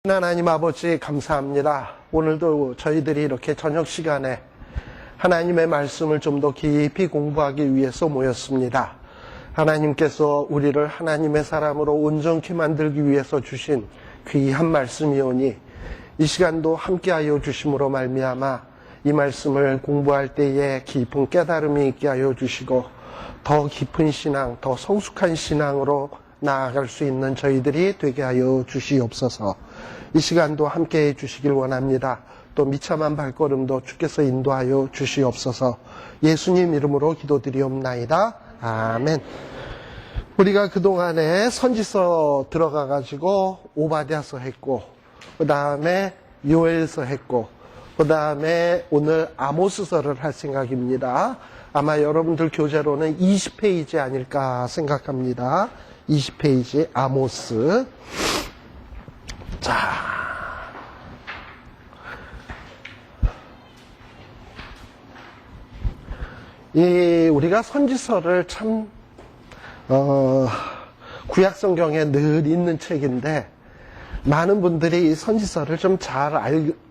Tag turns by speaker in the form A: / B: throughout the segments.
A: 하나님 아버지 감사합니다. 오늘도 저희들이 이렇게 저녁 시간에 하나님의 말씀을 좀 더 깊이 공부하기 위해서 모였습니다. 하나님께서 우리를 하나님의 사람으로 온전케 만들기 위해서 주신 귀한 말씀이오니 이 시간도 함께하여 주심으로 말미암아 이 말씀을 공부할 때에 깊은 깨달음이 있게 하여 주시고 더 깊은 신앙, 더 성숙한 신앙으로 나아갈 수 있는 저희들이 되게 하여 주시옵소서. 이 시간도 함께해 주시길 원합니다. 또 미참한 발걸음도 주께서 인도하여 주시옵소서. 예수님 이름으로 기도드리옵나이다. 아멘. 우리가 그동안에 선지서 들어가가지고 오바댜서 했고, 그 다음에 요엘서 했고, 그 다음에 오늘 아모스서를 할 생각입니다. 아마 여러분들 교재로는 20페이지 아닐까 생각합니다. 20페이지 아모스. 자, 우리가 선지서를 참 구약 성경에 늘 있는 책인데 많은 분들이 이 선지서를 좀 잘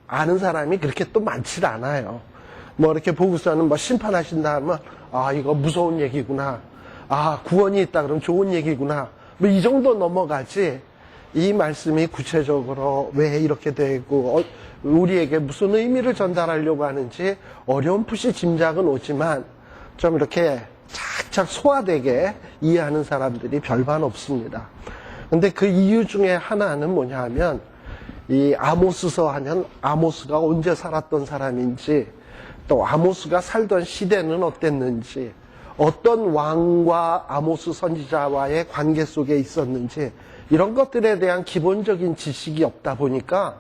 A: 아는 사람이 그렇게 또 많지 않아요. 뭐 이렇게 보고서는 뭐 심판하신다 하면 이거 무서운 얘기구나. 구원이 있다 그러면 좋은 얘기구나. 뭐 이 정도 넘어가지. 이 말씀이 구체적으로 왜 이렇게 되고 우리에게 무슨 의미를 전달하려고 하는지 어렴풋이 짐작은 오지만 좀 이렇게 착착 소화되게 이해하는 사람들이 별반 없습니다. 근데 그 이유 중에 하나는 뭐냐 하면 이 아모스서 하면 아모스가 언제 살았던 사람인지 또 아모스가 살던 시대는 어땠는지 어떤 왕과 아모스 선지자와의 관계 속에 있었는지 이런 것들에 대한 기본적인 지식이 없다 보니까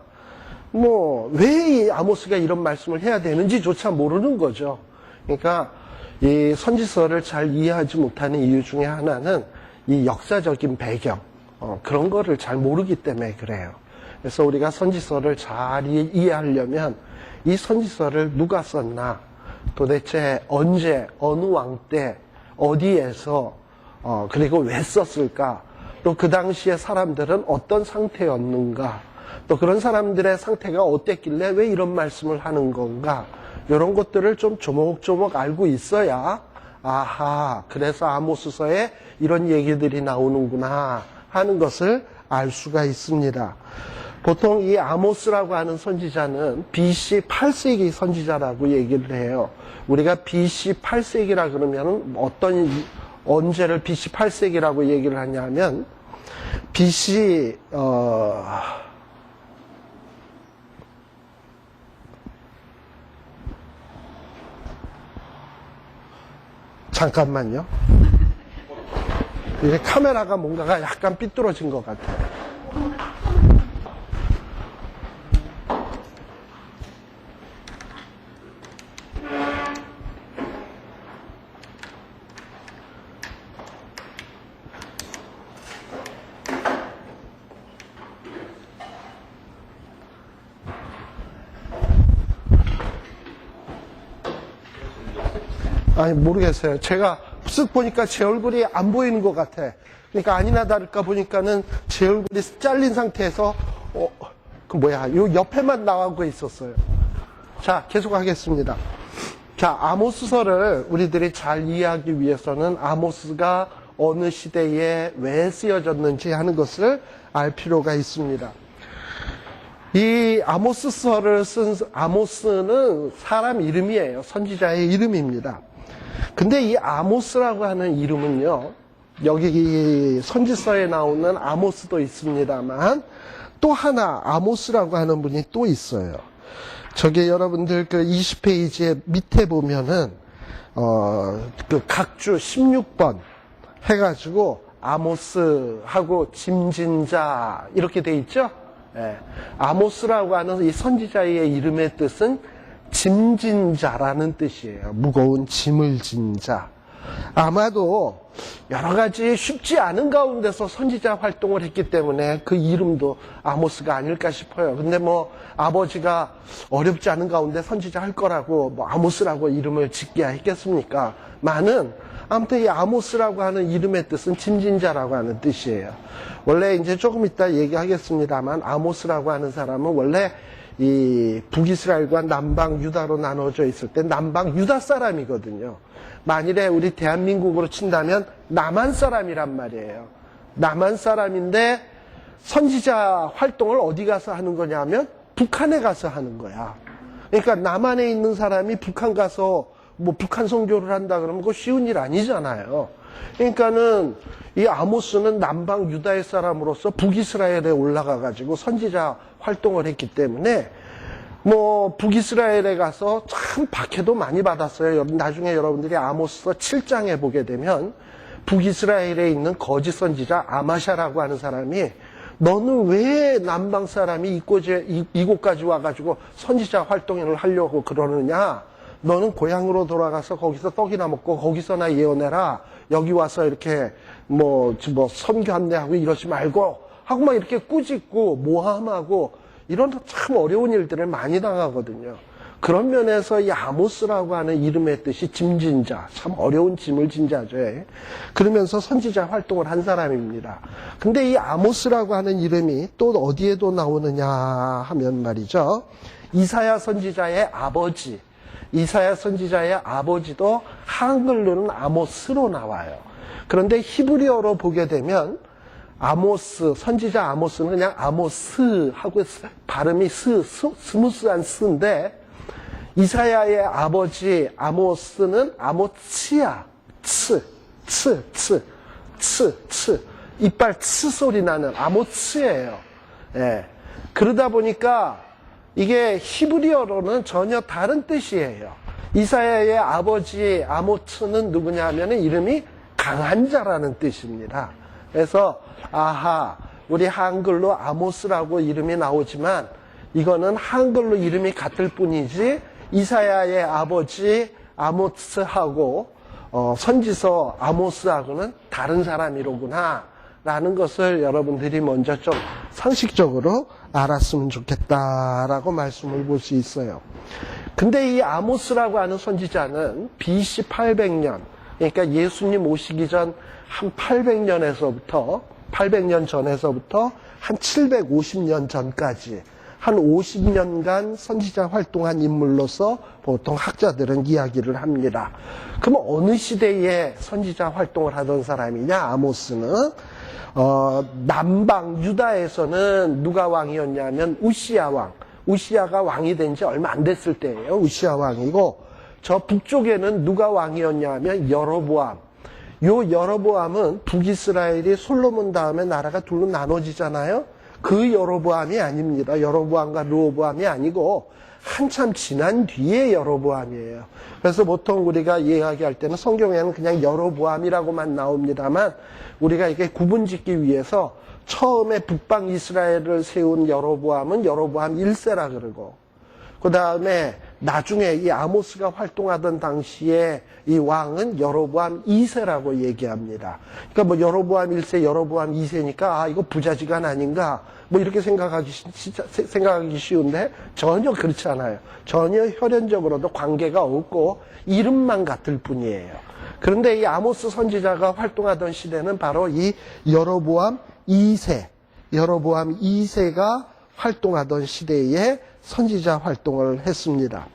A: 왜 이 아모스가 이런 말씀을 해야 되는지조차 모르는 거죠. 그러니까 이 선지서를 잘 이해하지 못하는 이유 중에 하나는 이 역사적인 배경 그런 거를 잘 모르기 때문에 그래요. 그래서 우리가 선지서를 잘 이해하려면 이 선지서를 누가 썼나, 도대체 언제 어느 왕 때 어디에서 그리고 왜 썼을까, 또 그 당시에 사람들은 어떤 상태였는가, 또 그런 사람들의 상태가 어땠길래 왜 이런 말씀을 하는 건가, 이런 것들을 좀 조목조목 알고 있어야 그래서 아모스서에 이런 얘기들이 나오는구나 하는 것을 알 수가 있습니다. 보통 이 아모스라고 하는 선지자는 BC 8세기 선지자라고 얘기를 해요. 우리가 BC 8세기라 그러면 언제를 BC 8세기라고 얘기를 하냐면 BC 잠깐만요. 이게 카메라가 뭔가가 약간 삐뚤어진 것 같아요. 모르겠어요. 제가 쓱 보니까 제 얼굴이 안 보이는 것 같아. 그러니까 아니나 다를까 보니까는 제 얼굴이 잘린 상태에서 요 옆에만 나가고 있었어요. 자, 계속 하겠습니다. 자, 아모스서를 우리들이 잘 이해하기 위해서는 아모스가 어느 시대에 왜 쓰여졌는지 하는 것을 알 필요가 있습니다. 이 아모스서를 쓴 아모스는 사람 이름이에요. 선지자의 이름입니다. 근데 이 아모스라고 하는 이름은요, 여기 이 선지서에 나오는 아모스도 있습니다만 또 하나 아모스라고 하는 분이 또 있어요. 저게 여러분들 그 20페이지에 밑에 보면은 그 각주 16번 해가지고 아모스하고 짐진자 이렇게 돼 있죠. 아모스라고 하는 이 선지자의 이름의 뜻은 짐진자라는 뜻이에요. 무거운 짐을 진 자. 아마도 여러 가지 쉽지 않은 가운데서 선지자 활동을 했기 때문에 그 이름도 아모스가 아닐까 싶어요. 근데 아버지가 어렵지 않은 가운데 선지자 할 거라고 아모스라고 이름을 짓게 했겠습니까? 많은 아무튼 이 아모스라고 하는 이름의 뜻은 짐진자라고 하는 뜻이에요. 원래 이제 조금 이따 얘기하겠습니다만 아모스라고 하는 사람은 원래 이 북이스라엘과 남방 유다로 나눠져 있을 때 남방 유다 사람이거든요. 만일에 우리 대한민국으로 친다면 남한 사람이란 말이에요. 남한 사람인데 선지자 활동을 어디 가서 하는 거냐면 북한에 가서 하는 거야. 그러니까 남한에 있는 사람이 북한 가서 뭐 북한 선교를 한다 그러면 그거 쉬운 일 아니잖아요. 그러니까는 이 아모스는 남방 유다의 사람으로서 북이스라엘에 올라가 가지고 선지자 활동을 했기 때문에 뭐 북이스라엘에 가서 참 박해도 많이 받았어요. 나중에 여러분들이 아모스 7장에 보게 되면 북이스라엘에 있는 거짓 선지자 아마샤라고 하는 사람이 너는 왜 남방 사람이 이곳까지 와가지고 선지자 활동을 하려고 그러느냐? 너는 고향으로 돌아가서 거기서 떡이나 먹고 거기서나 예언해라. 여기 와서 이렇게 뭐 선교 안내하고 이러지 말고 하고 막 이렇게 꾸짖고 모함하고 이런 참 어려운 일들을 많이 당하거든요. 그런 면에서 이 아모스라고 하는 이름의 뜻이 짐진자, 참 어려운 짐을 진 자죠. 그러면서 선지자 활동을 한 사람입니다. 근데 이 아모스라고 하는 이름이 또 어디에도 나오느냐 하면 말이죠. 이사야 선지자의 아버지, 이사야 선지자의 아버지도 한글로는 아모스로 나와요. 그런데 히브리어로 보게 되면 아모스, 선지자 아모스는 그냥 아모스 하고 발음이 스무스한 스인데 이사야의 아버지 아모스는 아모츠야. 츠. 이빨 츠 소리 나는 아모츠예요. 예. 그러다 보니까 이게 히브리어로는 전혀 다른 뜻이에요. 이사야의 아버지 아모츠는 누구냐 하면은 이름이 강한 자라는 뜻입니다. 그래서 아하, 우리 한글로 아모스라고 이름이 나오지만 이거는 한글로 이름이 같을 뿐이지 이사야의 아버지 아모스하고 선지서 아모스하고는 다른 사람이로구나 라는 것을 여러분들이 먼저 좀 상식적으로 알았으면 좋겠다라고 말씀을 볼 수 있어요. 근데 이 아모스라고 하는 선지자는 BC 800년, 그러니까 예수님 오시기 전 한 800년 전에서부터 한 750년 전까지 한 50년간 선지자 활동한 인물로서 보통 학자들은 이야기를 합니다. 그럼 어느 시대에 선지자 활동을 하던 사람이냐? 아모스는 남방 유다에서는 누가 왕이었냐면 우시야 왕. 우시야가 왕이 된 지 얼마 안 됐을 때예요. 우시야 왕이고 저 북쪽에는 누가 왕이었냐면 여로보암. 요 여로보암은 북이스라엘이 솔로몬 다음에 나라가 둘로 나눠지잖아요. 그 여로보암이 아닙니다. 여로보암과 르호보암이 아니고 한참 지난 뒤에 여로보암이에요. 그래서 보통 우리가 이야기할 때는 성경에는 그냥 여로보암이라고만 나옵니다만 우리가 이게 구분짓기 위해서 처음에 북방 이스라엘을 세운 여로보암은 여로보암 1세라 그러고 그 다음에 나중에 이 아모스가 활동하던 당시에 이 왕은 여로보암 2세라고 얘기합니다. 그러니까 뭐 여로보암 1세, 여로보암 2세니까 아 이거 부자지간 아닌가 뭐 이렇게 생각하기 쉬운데 전혀 그렇지 않아요. 전혀 혈연적으로도 관계가 없고 이름만 같을 뿐이에요. 그런데 이 아모스 선지자가 활동하던 시대는 바로 이 여로보암 2세, 여로보암 2세가 활동하던 시대에 선지자 활동을 했습니다.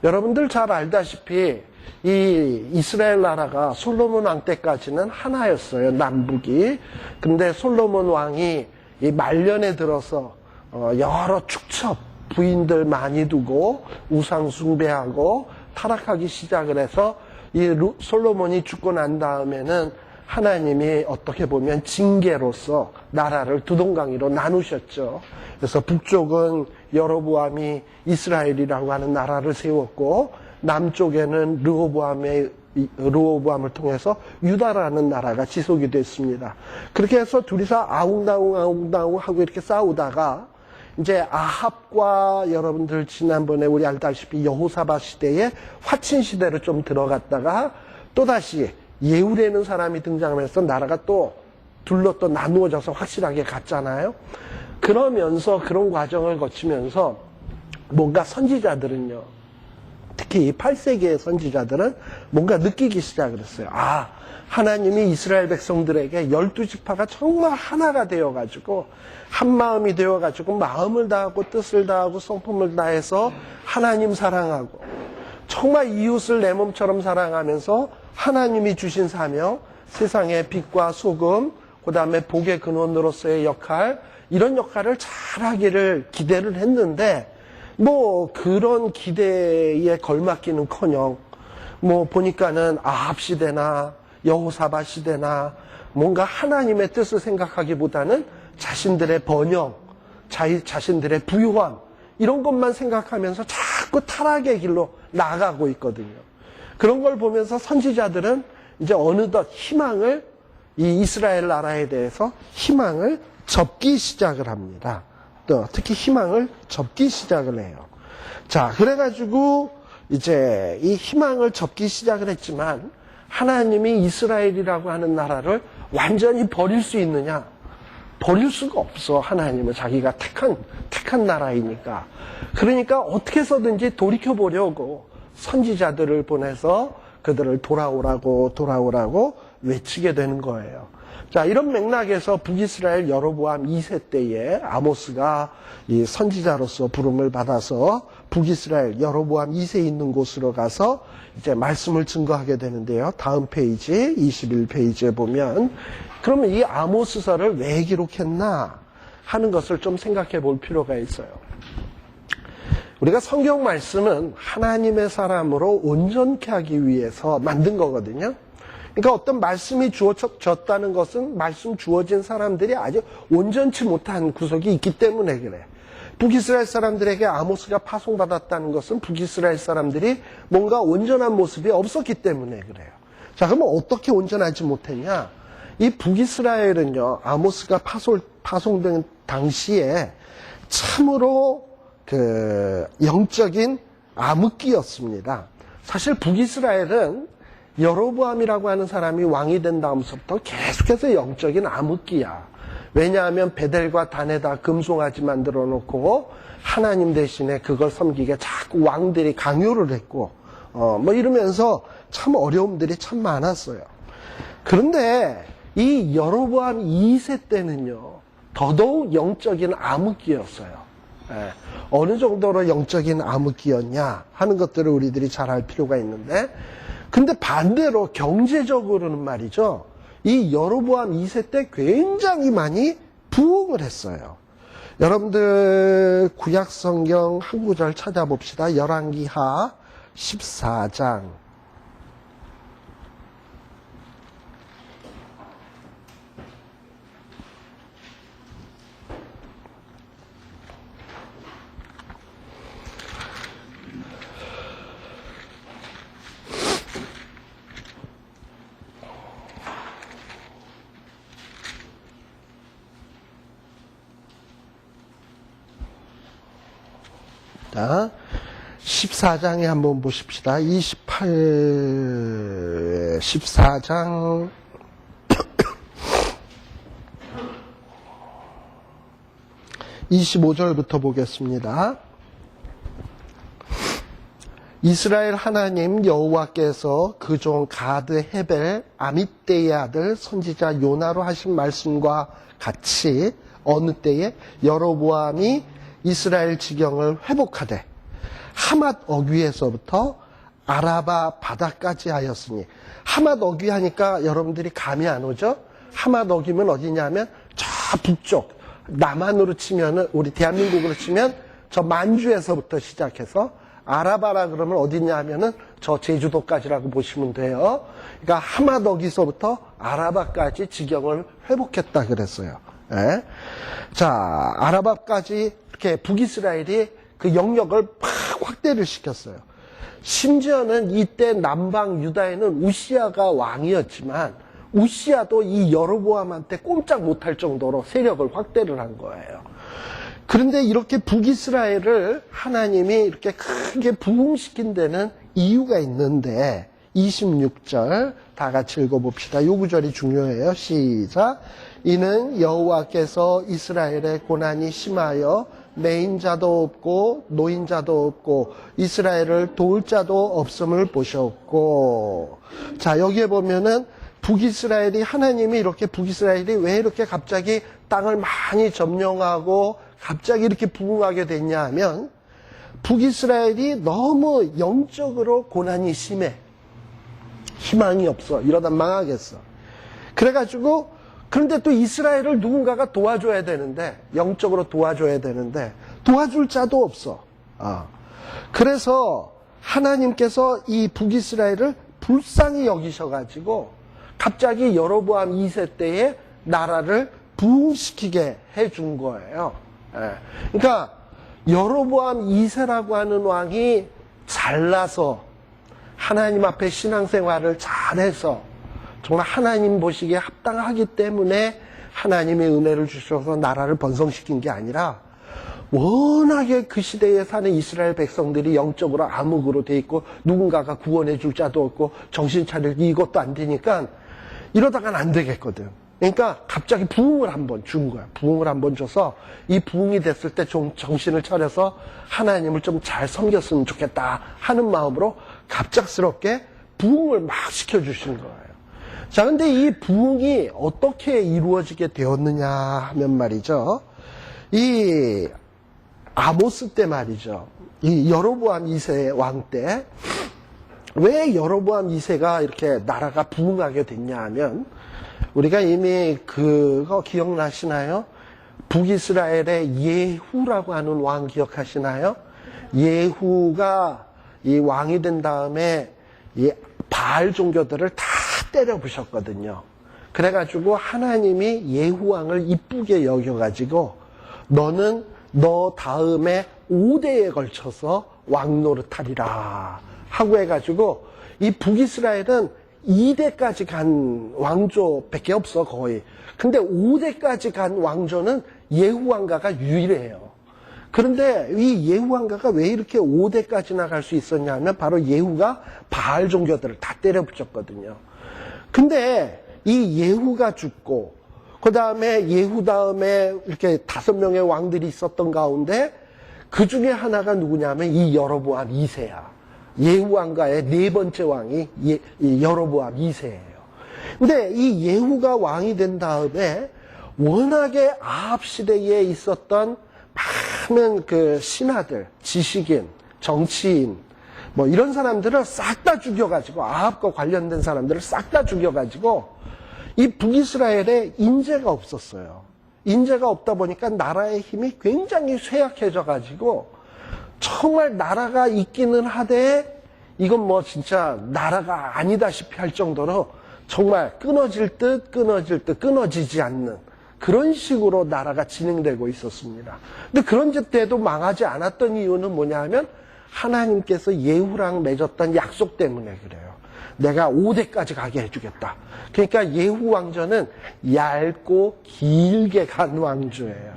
A: 여러분들 잘 알다시피 이 이스라엘 나라가 솔로몬 왕 때까지는 하나였어요. 남북이. 근데 솔로몬 왕이 이 말년에 들어서 여러 축첩 부인들 많이 두고 우상 숭배하고 타락하기 시작을 해서 이 솔로몬이 죽고 난 다음에는 하나님이 어떻게 보면 징계로서 나라를 두 동강이로 나누셨죠. 그래서 북쪽은 여로보암이 이스라엘이라고 하는 나라를 세웠고 남쪽에는 르호보암을 통해서 유다라는 나라가 지속이 됐습니다. 그렇게 해서 둘이서 아웅다웅 하고 이렇게 싸우다가 이제 아합과 여러분들 지난번에 우리 알다시피 여호사밧 시대에 화친 시대로 좀 들어갔다가 또다시 예후라는 사람이 등장하면서 나라가 또 둘로 또 나누어져서 확실하게 갔잖아요. 그러면서 그런 과정을 거치면서 뭔가 선지자들은요, 특히 8세기의 선지자들은 뭔가 느끼기 시작을 했어요. 아, 하나님이 이스라엘 백성들에게 12지파가 정말 하나가 되어가지고 한 마음이 되어가지고 마음을 다하고 뜻을 다하고 성품을 다해서 하나님 사랑하고 정말 이웃을 내 몸처럼 사랑하면서 하나님이 주신 사명, 세상의 빛과 소금, 그 다음에 복의 근원으로서의 역할, 이런 역할을 잘하기를 기대를 했는데 뭐 그런 기대에 걸맞기는커녕 뭐 보니까는 아합 시대나 여호사밧 시대나 뭔가 하나님의 뜻을 생각하기보다는 자신들의 번영, 자신들의 부유함 이런 것만 생각하면서 자꾸 타락의 길로 나아가고 있거든요. 그런 걸 보면서 선지자들은 이제 어느덧 희망을 이 이스라엘 나라에 대해서 희망을 접기 시작을 합니다. 또 특히 희망을 접기 시작을 해요. 자, 그래가지고 이제 이 희망을 접기 시작을 했지만 하나님이 이스라엘이라고 하는 나라를 완전히 버릴 수 있느냐? 버릴 수가 없어. 하나님은 자기가 택한 나라이니까. 그러니까 어떻게 해서든지 돌이켜보려고 선지자들을 보내서 그들을 돌아오라고 외치게 되는 거예요. 자, 이런 맥락에서 북이스라엘 여로보암 2세 때에 아모스가 이 선지자로서 부름을 받아서 북이스라엘 여로보암 2세 있는 곳으로 가서 이제 말씀을 증거하게 되는데요. 다음 페이지 21페이지에 보면 그러면 이 아모스서를 왜 기록했나 하는 것을 좀 생각해 볼 필요가 있어요. 우리가 성경 말씀은 하나님의 사람으로 온전케 하기 위해서 만든 거거든요. 그러니까 어떤 말씀이 주어졌다는 것은 말씀 주어진 사람들이 아직 온전치 못한 구석이 있기 때문에 그래. 북이스라엘 사람들에게 아모스가 파송받았다는 것은 북이스라엘 사람들이 뭔가 온전한 모습이 없었기 때문에 그래요. 자, 그러면 어떻게 온전하지 못했냐? 이 북이스라엘은요, 아모스가 파송된 당시에 참으로 영적인 암흑기였습니다. 사실 북이스라엘은 여로보암이라고 하는 사람이 왕이 된 다음부터 계속해서 영적인 암흑기야. 왜냐하면 베델과 단에다 금송아지 만들어 놓고 하나님 대신에 그걸 섬기게 자꾸 왕들이 강요를 했고 뭐 이러면서 참 어려움들이 참 많았어요. 그런데 이 여로보암 2세 때는요 더더욱 영적인 암흑기였어요. 어느 정도로 영적인 암흑기였냐 하는 것들을 우리들이 잘 알 필요가 있는데, 근데 반대로 경제적으로는 말이죠, 이 여로보암 2세 때 굉장히 많이 부흥을 했어요. 여러분들 구약 성경 한 구절 찾아봅시다. 열왕기하 14장. 자, 14장에 한번 보십시다. 14장 25절부터 보겠습니다. 이스라엘 하나님 여호와께서 그 종 가드 헤벨 아밋대의 아들 선지자 요나로 하신 말씀과 같이 어느 때에 여로보암이 이스라엘 지경을 회복하되 하맛 어귀에서부터 아라바 바다까지 하였으니, 하맛 어귀 하니까 여러분들이 감이 안 오죠? 하맛 어귀면 어디냐면 저 북쪽, 남한으로 치면은, 우리 대한민국으로 치면 저 만주에서부터 시작해서 아라바라 그러면 어디냐 하면은 저 제주도까지라고 보시면 돼요. 그러니까 하맛 어귀서부터 아라바까지 지경을 회복했다 그랬어요. 예. 자, 아라바까지 이렇게 북이스라엘이 그 영역을 팍 확대를 시켰어요. 심지어는 이때 남방 유다에는 우시아가 왕이었지만 우시아도 이 여로보암한테 꼼짝 못할 정도로 세력을 확대를 한 거예요. 그런데 이렇게 북이스라엘을 하나님이 이렇게 크게 부흥시킨 데는 이유가 있는데, 26절 다 같이 읽어봅시다. 요 구절이 중요해요. 시작. 이는 여호와께서 이스라엘의 고난이 심하여 매인자도 없고 노인자도 없고 이스라엘을 도울 자도 없음을 보셨고. 자, 여기에 보면은 북이스라엘이, 하나님이 이렇게 북이스라엘이 왜 이렇게 갑자기 땅을 많이 점령하고 갑자기 이렇게 부흥하게 됐냐 하면, 북이스라엘이 너무 영적으로 고난이 심해. 희망이 없어. 이러다 망하겠어. 그래가지고, 그런데 또 이스라엘을 누군가가 도와줘야 되는데, 영적으로 도와줘야 되는데, 도와줄 자도 없어. 그래서 하나님께서 이 북이스라엘을 불쌍히 여기셔가지고, 갑자기 여로보암 2세 때에 나라를 부흥시키게 해준 거예요. 그러니까, 여로보암 2세라고 하는 왕이 잘나서 하나님 앞에 신앙생활을 잘해서 정말 하나님 보시기에 합당하기 때문에 하나님의 은혜를 주셔서 나라를 번성시킨 게 아니라, 워낙에 그 시대에 사는 이스라엘 백성들이 영적으로 암흑으로 돼 있고 누군가가 구원해 줄 자도 없고 정신 차릴 이것도 안 되니까 이러다간 안 되겠거든. 그러니까 갑자기 부흥을 한번 준 거야. 부흥을 한번 줘서 이 부흥이 됐을 때 좀 정신을 차려서 하나님을 좀 잘 섬겼으면 좋겠다 하는 마음으로 갑작스럽게 부흥을 막 시켜주신 거예요. 자, 근데 이 부흥이 어떻게 이루어지게 되었느냐 하면 말이죠. 이 아모스 때 말이죠. 이 여로보암 2세 왕 때 왜 여로보암 2세가 이렇게 나라가 부흥하게 됐냐 하면, 우리가 이미 그거 기억나시나요? 북이스라엘의 예후라고 하는 왕 기억하시나요? 예후가 이 왕이 된 다음에 이 바알 종교들을 다 때려 부셨거든요. 그래가지고 하나님이 예후 왕을 이쁘게 여겨가지고 너는 너 다음에 5대에 걸쳐서 왕 노릇하리라 하고 해가지고, 이 북이스라엘은 2대까지 간 왕조밖에 없어, 거의. 근데 5대까지 간 왕조는 예후 왕가가 유일해요. 그런데 이 예후 왕가가 왜 이렇게 5대까지나 갈 수 있었냐 하면, 바로 예후가 바알 종교들을 다 때려붙였거든요. 근데 이 예후가 죽고, 그 다음에 예후 다음에 이렇게 5명의 왕들이 있었던 가운데, 그 중에 하나가 누구냐면 이 여로보암 2세야. 예후 왕가의 4번째 왕이 이 여로보암 2세예요. 근데 이 예후가 왕이 된 다음에 워낙에 아합 시대에 있었던 많은 그 신하들, 지식인, 정치인, 뭐 이런 사람들을 싹 다 죽여가지고, 아합과 관련된 사람들을 싹 다 죽여가지고, 이 북이스라엘에 인재가 없었어요. 인재가 없다 보니까 나라의 힘이 굉장히 쇠약해져가지고, 정말 나라가 있기는 하되 이건 뭐 진짜 나라가 아니다시피 할 정도로 정말 끊어질 듯 끊어지지 않는 그런 식으로 나라가 진행되고 있었습니다. 근데 그런 때도 망하지 않았던 이유는 뭐냐 하면, 하나님께서 예후랑 맺었던 약속 때문에 그래요. 내가 5대까지 가게 해주겠다. 그러니까 예후 왕조는 얇고 길게 간 왕조예요.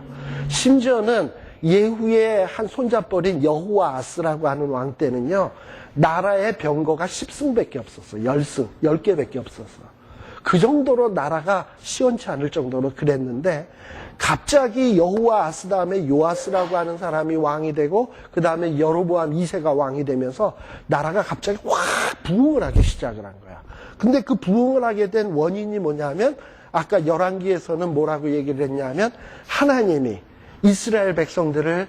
A: 심지어는 예후의 한 손잡벌인 여호아스라고 하는 왕 때는요, 나라의 병거가 10승밖에 없었어. 10승, 10개밖에 없었어. 그 정도로 나라가 시원치 않을 정도로 그랬는데, 갑자기 여호아스 다음에 요아스라고 하는 사람이 왕이 되고, 그 다음에 여로보암 2세가 왕이 되면서 나라가 갑자기 확 부흥을 하기 시작을 한 거야. 근데 그 부흥을 하게 된 원인이 뭐냐면, 아까 열왕기에서는 뭐라고 얘기를 했냐면, 하나님이 이스라엘 백성들을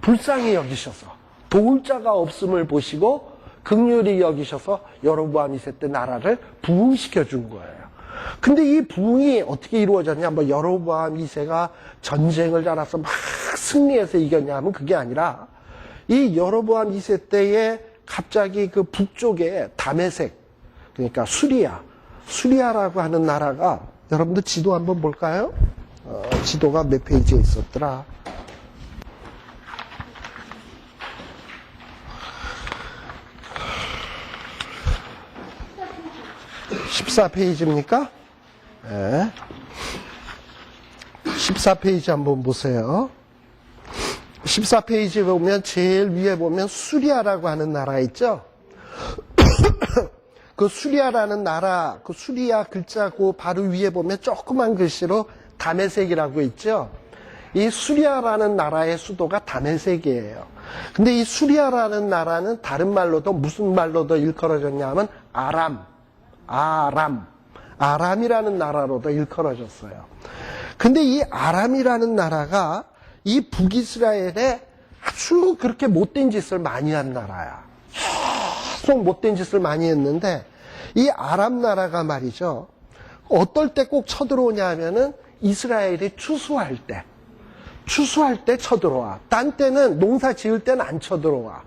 A: 불쌍히 여기셔서 도울 자가 없음을 보시고 긍휼히 여기셔서 여로보암 2세 때 나라를 부흥시켜 준 거예요. 근데 이 부흥이 어떻게 이루어졌냐, 뭐 여로보암 2세가 전쟁을 잘해서 막 승리해서 이겼냐 하면 그게 아니라, 이 여로보암 2세 때에 갑자기 그 북쪽에 다메섹, 그러니까 수리아라고 하는 나라가, 여러분들 지도 한번 볼까요? 지도가 몇 페이지에 있었더라. 14페이지입니까? 네. 14페이지 한번 보세요. 14페이지 보면 제일 위에 보면 수리아라고 하는 나라 있죠? 그 수리아라는 나라, 그 수리아 글자고 바로 위에 보면 조그만 글씨로 다메섹이라고 있죠? 이 수리아라는 나라의 수도가 다메섹이에요. 근데 이 수리아라는 나라는 다른 말로도 무슨 말로도 일컬어졌냐면 아람이라는 나라로도 일컬어졌어요. 근데 이 아람이라는 나라가 이 북이스라엘에 아주 그렇게 못된 짓을 많이 한 나라야. 계속 못된 짓을 많이 했는데 이 아람 나라가 말이죠. 어떨 때 꼭 쳐들어오냐 하면은 이스라엘이 추수할 때 쳐들어와. 딴 때는 농사 지을 때는 안 쳐들어와.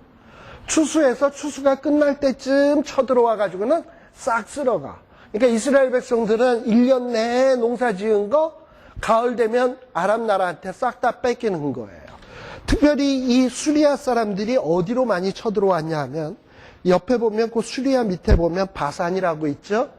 A: 추수해서 추수가 끝날 때쯤 쳐들어와 가지고는 싹 쓸어가. 그러니까 이스라엘 백성들은 1년 내에 농사 지은 거 가을 되면 아람 나라한테 싹 다 뺏기는 거예요. 특별히 이 수리아 사람들이 어디로 많이 쳐들어왔냐 하면 옆에 보면 그 수리아 밑에 보면 바산이라고 있죠.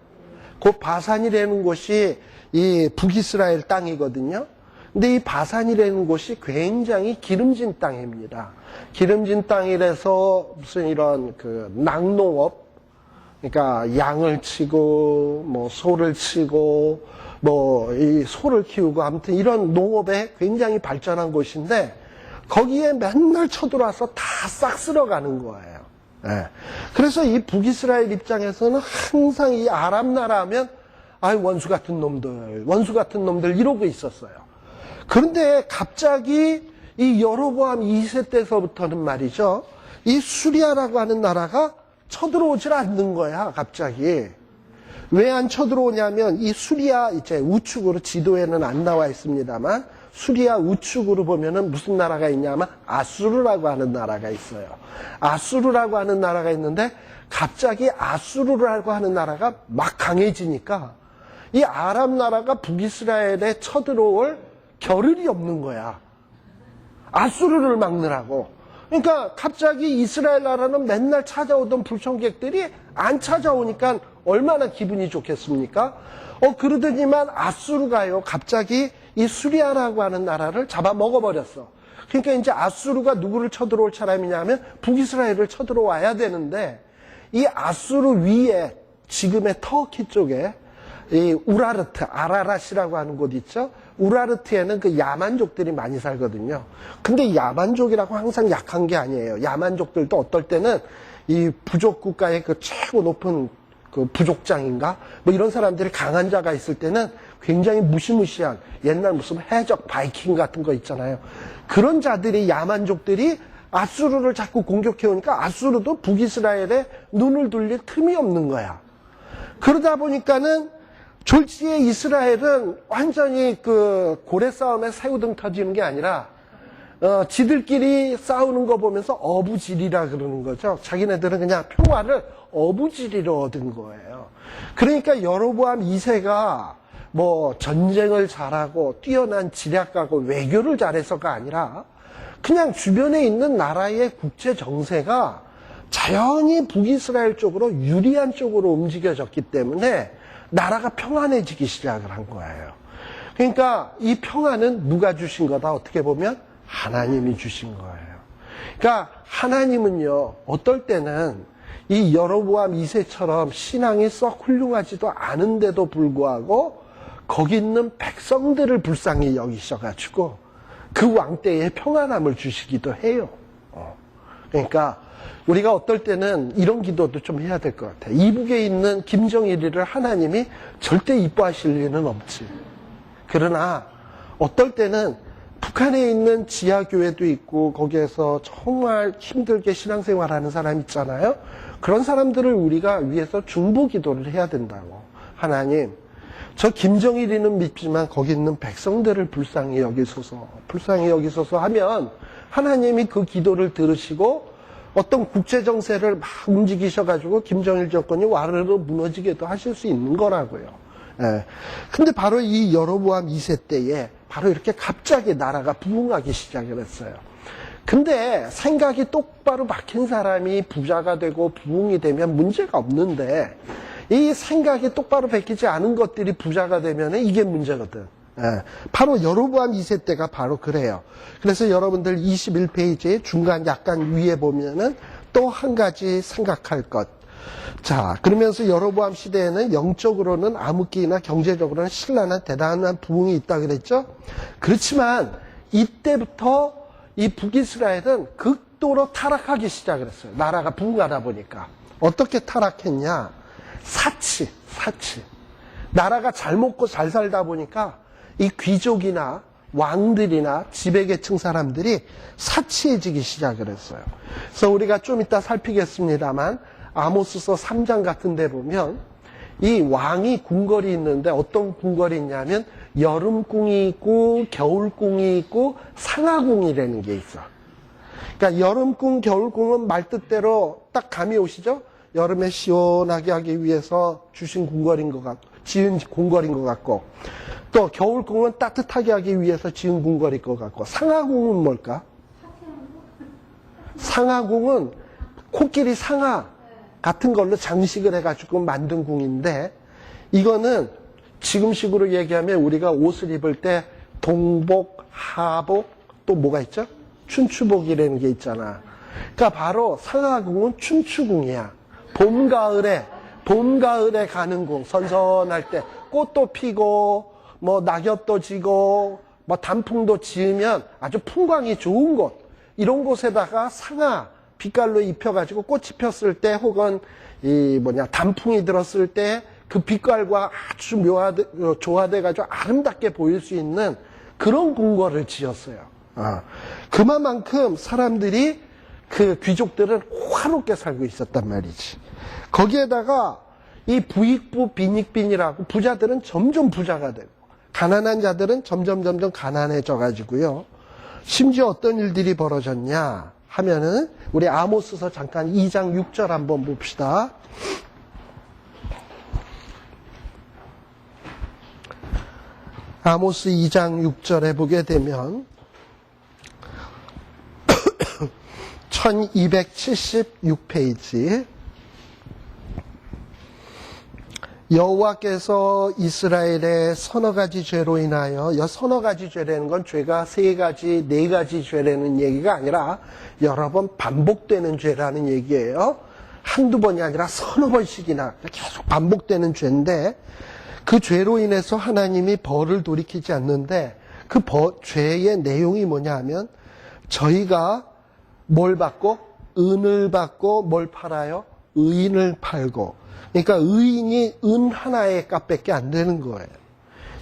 A: 그 바산이라는 곳이 이 북이스라엘 땅이거든요. 근데 이 바산이라는 곳이 굉장히 기름진 땅입니다. 기름진 땅이라서 무슨 이런 그 낙농업, 그러니까 양을 치고 뭐 소를 치고 뭐 이 소를 키우고 아무튼 이런 농업에 굉장히 발전한 곳인데 거기에 맨날 쳐들어와서 다 싹 쓸어가는 거예요. 예. 그래서 이 북이스라엘 입장에서는 항상 이 아람 나라면 원수 같은 놈들 이러고 있었어요. 그런데 갑자기 이 여로보암 2세 때서부터는 말이죠. 이 수리아라고 하는 나라가 쳐들어오질 않는 거야, 갑자기. 왜 안 쳐들어오냐면 이 수리아 이제 우측으로 지도에는 안 나와 있습니다만 수리아 우측으로 보면은 무슨 나라가 있냐면 아수르라고 하는 나라가 있어요. 아수르라고 하는 나라가 있는데 갑자기 아수르라고 하는 나라가 막 강해지니까 이 아람 나라가 북이스라엘에 쳐들어올 겨를이 없는 거야. 아수르를 막느라고. 그러니까 갑자기 이스라엘 나라는 맨날 찾아오던 불청객들이 안 찾아오니까 얼마나 기분이 좋겠습니까? 그러더니만 아수르가요, 갑자기 이 수리아라고 하는 나라를 잡아먹어버렸어. 그러니까 이제 아수르가 누구를 쳐들어올 사람이냐면 북이스라엘을 쳐들어와야 되는데 이 아수르 위에 지금의 터키 쪽에 이 우라르트, 아라랏이라고 하는 곳 있죠? 우라르트에는 그 야만족들이 많이 살거든요. 근데 야만족이라고 항상 약한 게 아니에요. 야만족들도 어떨 때는 이 부족 국가의 그 최고 높은 그 부족장인가? 뭐 이런 사람들이 강한 자가 있을 때는 굉장히 무시무시한 옛날 무슨 해적 바이킹 같은 거 있잖아요. 그런 자들이 야만족들이 아수르를 자꾸 공격해오니까 아수르도 북이스라엘에 눈을 돌릴 틈이 없는 거야. 그러다 보니까는 졸지에 이스라엘은 완전히 그 고래 싸움에 새우등 터지는 게 아니라 지들끼리 싸우는 거 보면서 어부지리라 그러는 거죠. 자기네들은 그냥 평화를 어부지리로 얻은 거예요. 그러니까 여로보암 2세가 뭐 전쟁을 잘하고 뛰어난 지략가고 외교를 잘해서가 아니라 그냥 주변에 있는 나라의 국제 정세가 자연히 북이스라엘 쪽으로 유리한 쪽으로 움직여졌기 때문에 나라가 평안해지기 시작을 한 거예요. 그러니까 이 평안은 누가 주신 거다? 어떻게 보면 하나님이 주신 거예요. 그러니까 하나님은요, 어떨 때는 이 여로보암 2세처럼 신앙이 썩 훌륭하지도 않은데도 불구하고 거기 있는 백성들을 불쌍히 여기셔가지고 그 왕 때에 평안함을 주시기도 해요. 그러니까 우리가 어떨 때는 이런 기도도 좀 해야 될 것 같아요. 이북에 있는 김정일이를 하나님이 절대 이뻐하실 리는 없지. 그러나 어떨 때는 북한에 있는 지하교회도 있고 거기에서 정말 힘들게 신앙생활하는 사람 있잖아요. 그런 사람들을 우리가 위해서 중보 기도를 해야 된다고. 하나님, 저 김정일이는 믿지만 거기 있는 백성들을 불쌍히 여기소서 하면 하나님이 그 기도를 들으시고 어떤 국제정세를 막 움직이셔가지고 김정일 정권이 와르르 무너지게도 하실 수 있는 거라고요. 예. 근데 바로 이 여로보암 2세 때에 바로 이렇게 갑자기 나라가 부흥하기 시작을 했어요. 근데 생각이 똑바로 막힌 사람이 부자가 되고 부흥이 되면 문제가 없는데 이 생각이 똑바로 베끼지 않은 것들이 부자가 되면 이게 문제거든. 예. 바로 여로보암 2세 때가 바로 그래요. 그래서 여러분들 21페이지에 중간 약간 위에 보면은 또 한 가지 생각할 것. 자, 그러면서 여로보암 시대에는 영적으로는 암흑기나 경제적으로는 신랄한 대단한 부흥이 있다 그랬죠? 그렇지만 이때부터 이 북이스라엘은 극도로 타락하기 시작을 했어요. 나라가 부흥하다 보니까. 어떻게 타락했냐? 사치. 나라가 잘 먹고 잘 살다 보니까 이 귀족이나 왕들이나 지배계층 사람들이 사치해지기 시작을 했어요. 그래서 우리가 좀 이따 살피겠습니다만 아모스서 3장 같은 데 보면 이 왕이 궁궐이 있는데 어떤 궁궐이 있냐면 여름궁이 있고 겨울궁이 있고 상하궁이라는 게 있어. 그러니까 여름궁, 겨울궁은 말 뜻대로 딱 감이 오시죠? 여름에 시원하게 하기 위해서 주신 궁궐인 것 같고, 지은 궁궐인 것 같고, 또 겨울궁은 따뜻하게 하기 위해서 지은 궁궐일 것 같고, 상하궁은 뭘까? 상하궁은 코끼리 상하 같은 걸로 장식을 해가지고 만든 궁인데, 이거는 지금식으로 얘기하면 우리가 옷을 입을 때 동복, 하복, 또 뭐가 있죠? 춘추복이라는 게 있잖아. 그러니까 바로 상하궁은 춘추궁이야. 봄, 가을에 가는 궁, 선선할 때 꽃도 피고, 뭐 낙엽도 지고, 뭐 단풍도 지으면 아주 풍광이 좋은 곳. 이런 곳에다가 상하, 빛깔로 입혀가지고 꽃이 폈을 때 혹은 단풍이 들었을 때 그 빛깔과 아주 조화돼가지고 아름답게 보일 수 있는 그런 궁궐을 지었어요. 그만큼 사람들이 그 귀족들은 화롭게 살고 있었단 말이지. 거기에다가 이 부익부 빈익빈이라고 부자들은 점점 부자가 되고 가난한 자들은 점점 가난해져 가지고요. 심지어 어떤 일들이 벌어졌냐 하면은 우리 아모스서 잠깐 2장 6절 한번 봅시다. 아모스 2장 6절에 보게 되면 1276페이지 여호와께서 이스라엘의 서너 가지 죄로 인하여 서너 가지 죄라는 건 죄가 세 가지, 네 가지 죄라는 얘기가 아니라 여러 번 반복되는 죄라는 얘기예요. 한두 번이 아니라 서너 번씩이나 계속 반복되는 죄인데 그 죄로 인해서 하나님이 벌을 돌이키지 않는데 그 죄의 내용이 뭐냐 하면 저희가 뭘 받고? 은을 받고 뭘 팔아요? 의인을 팔고. 그러니까 의인이 은 하나의 값밖에 안 되는 거예요.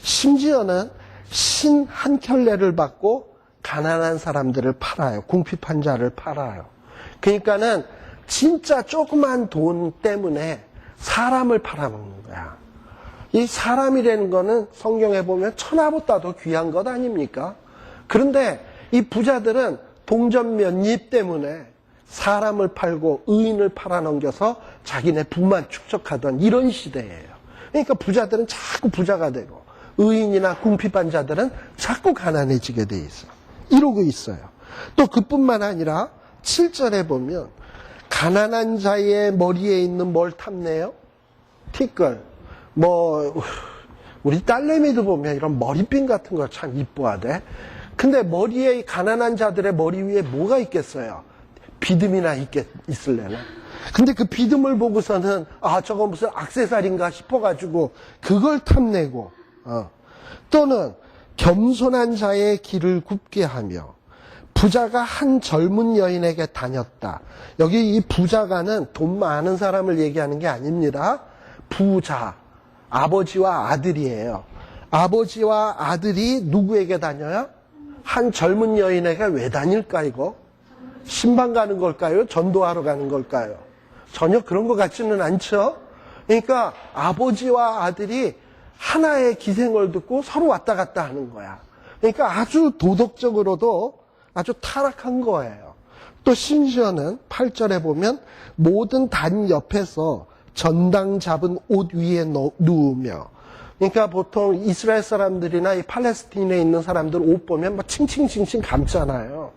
A: 심지어는 신 한 켤레를 받고 가난한 사람들을 팔아요. 궁핍한 자를 팔아요. 그러니까는 진짜 조그만 돈 때문에 사람을 팔아먹는 거야. 이 사람이라는 거는 성경에 보면 천하보다도 귀한 것 아닙니까? 그런데 이 부자들은 동전 몇 입 때문에 사람을 팔고 의인을 팔아넘겨서 자기네 부만 축적하던 이런 시대예요. 그러니까 부자들은 자꾸 부자가 되고 의인이나 궁핍한 자들은 자꾸 가난해지게 돼 있어. 이러고 있어요. 또 그뿐만 아니라 7절에 보면 가난한 자의 머리에 있는 뭘 탐내요? 티끌. 우리 딸내미도 보면 이런 머리핀 같은 거 참 이뻐하대. 근데 머리에 가난한 자들의 머리 위에 뭐가 있겠어요? 비듬이나 있을래나? 근데 그 비듬을 보고서는 저거 무슨 액세서리인가 싶어가지고 그걸 탐내고 또는 겸손한 자의 길을 굽게 하며 부자가 한 젊은 여인에게 다녔다. 여기 이 부자가는 돈 많은 사람을 얘기하는 게 아닙니다. 부자, 아버지와 아들이에요. 아버지와 아들이 누구에게 다녀요? 한 젊은 여인에게 왜 다닐까 이거? 신방 가는 걸까요? 전도하러 가는 걸까요? 전혀 그런 것 같지는 않죠? 그러니까 아버지와 아들이 하나의 기생을 듣고 서로 왔다 갔다 하는 거야. 그러니까 아주 도덕적으로도 아주 타락한 거예요. 또 심지어는 8절에 보면 모든 단 옆에서 전당 잡은 옷 위에 누우며 그러니까 보통 이스라엘 사람들이나 이 팔레스틴에 있는 사람들 옷 보면 막 칭칭칭칭 감잖아요.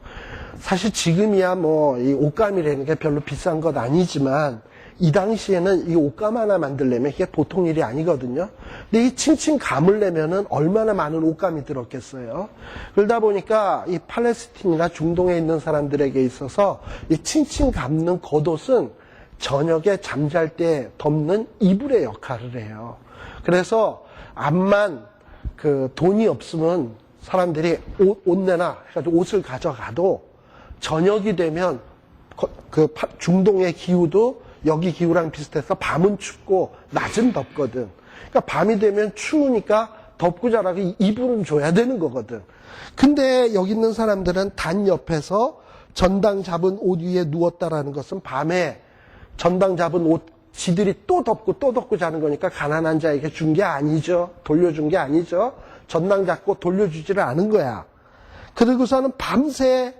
A: 사실 지금이야 이 옷감이라는 게 별로 비싼 것 아니지만 이 당시에는 이 옷감 하나 만들려면 이게 보통 일이 아니거든요. 근데 이 칭칭 감으려면은 얼마나 많은 옷감이 들었겠어요. 그러다 보니까 이 팔레스틴이나 중동에 있는 사람들에게 있어서 이 칭칭 감는 겉옷은 저녁에 잠잘 때 덮는 이불의 역할을 해요. 그래서 암만 돈이 없으면 사람들이 옷 내놔 해가지고 옷을 가져가도 저녁이 되면 중동의 기후도 여기 기후랑 비슷해서 밤은 춥고 낮은 덥거든. 그러니까 밤이 되면 추우니까 덥고 자라고 이불은 줘야 되는 거거든. 근데 여기 있는 사람들은 단 옆에서 전당 잡은 옷 위에 누웠다라는 것은 밤에 전당 잡은 옷 지들이 또 덮고 자는 거니까 가난한 자에게 준 게 아니죠. 돌려준 게 아니죠. 전당 잡고 돌려주지를 않은 거야. 그리고서는 밤새